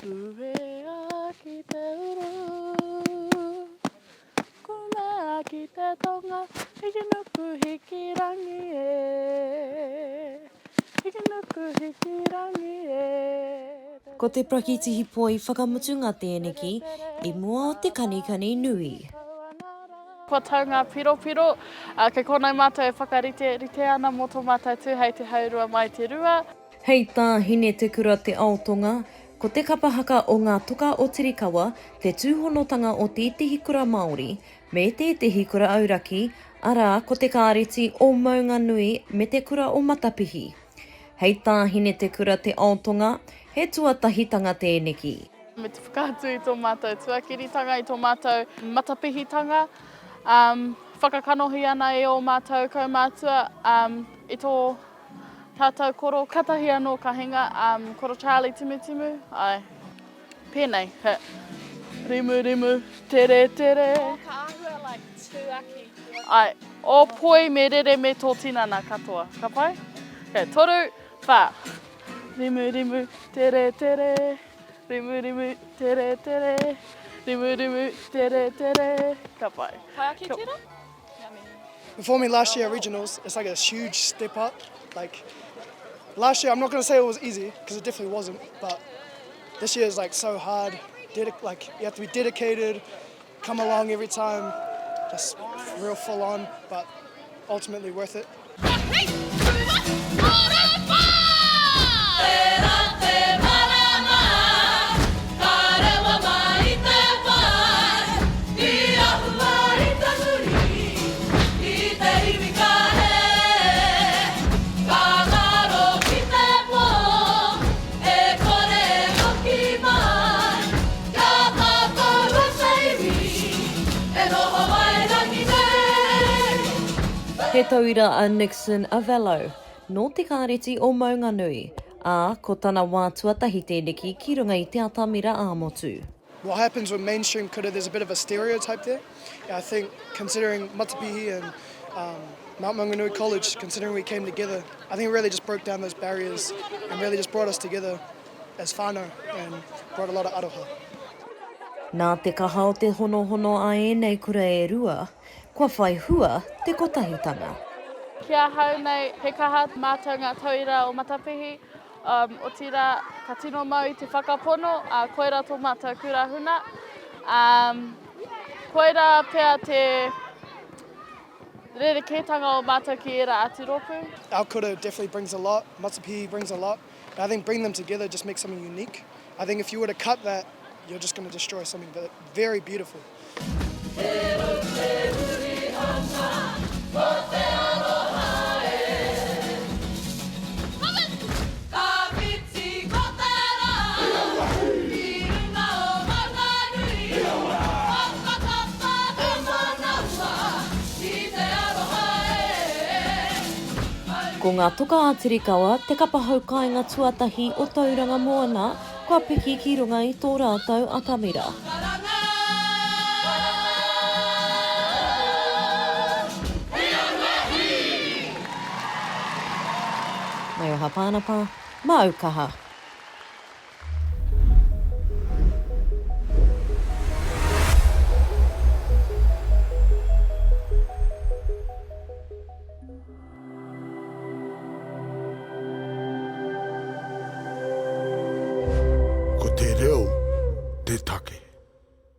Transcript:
Uea ki te uru, kumea ki te tonga, hiki nuku hiki rangi e, hiki nuku hiki rangi e. Ko te prakitihi poi whakamutu ngā tēneki, I mua o te kanikani nui. Kua tau ngā piropiro, kei konei mātou e whakarite ana mō tō mātou tū hei te haurua mai te rua. Hei tāhine te kura te Aukaha, ko te kapa haka o Ngā Toka o Tirikawa, te tūhonotanga o te itihi kura Māori, me te itihi kura auraki, arā ko te kāreti o maunga nui me te kura o matapihi. Hei tāhine te kura te Aukaha, he tuatahitanga tēneki. Me te whakātu I tō mātou tuakiritanga, I tō mātou matapihitanga, whakakanohi ana e o mātou kaumātua, I tō tātou koro katahi anō ka hinga, koro Charlie timu, ai, pēnei, he, rimu rimu, tere tere. O ka āhua, like, tuaki. Ai, o poi me rere me tō tinana katoa, ka pai? Okay, toru, whā. Rimu rimu, tere tere, rimu rimu, tere tere, rimu rimu, tere tere, ka pai. Pai ake tērā? For me, last year at regionals, it's like a huge step up. Like last year, I'm not going to say it was easy because it definitely wasn't, but this year is like so hard. Like you have to be dedicated, come along every time, just real full on, but ultimately worth it. He tauira a Nixon Avello, no te kāreti o maunga nui, ā ko tana wā tuatahi tēneki ki runga I te atamira āmotu. What happens with mainstream kura, there's a bit of a stereotype there. I think considering Matapihi and Mount Maunganui College, considering we came together, I think it really just broke down those barriers and really just brought us together as whānau and brought a lot of aroha. Nā te kaha o te hono a ēnei kura e rua, kua whai hua te kotahitanga. Kia hau nei he kaha mātou ngā tauira o Matapihi, o tira ka tino mau I te whakapono, koera tō mātou kurahuna. Koera pia te rerekētanga o mātou ki era atiropu. Our kura definitely brings a lot, Matapihi brings a lot, and I think bringing them together just makes something unique. I think if you were to cut that, you're just going to destroy something very beautiful. Ko Ngā Toka a Tirikawa, te kapa hau kāinga tuatahi o tauranga moana, kua piki ki runga I tō rātou atamira. Mai o hapānapa, ma Aukaha.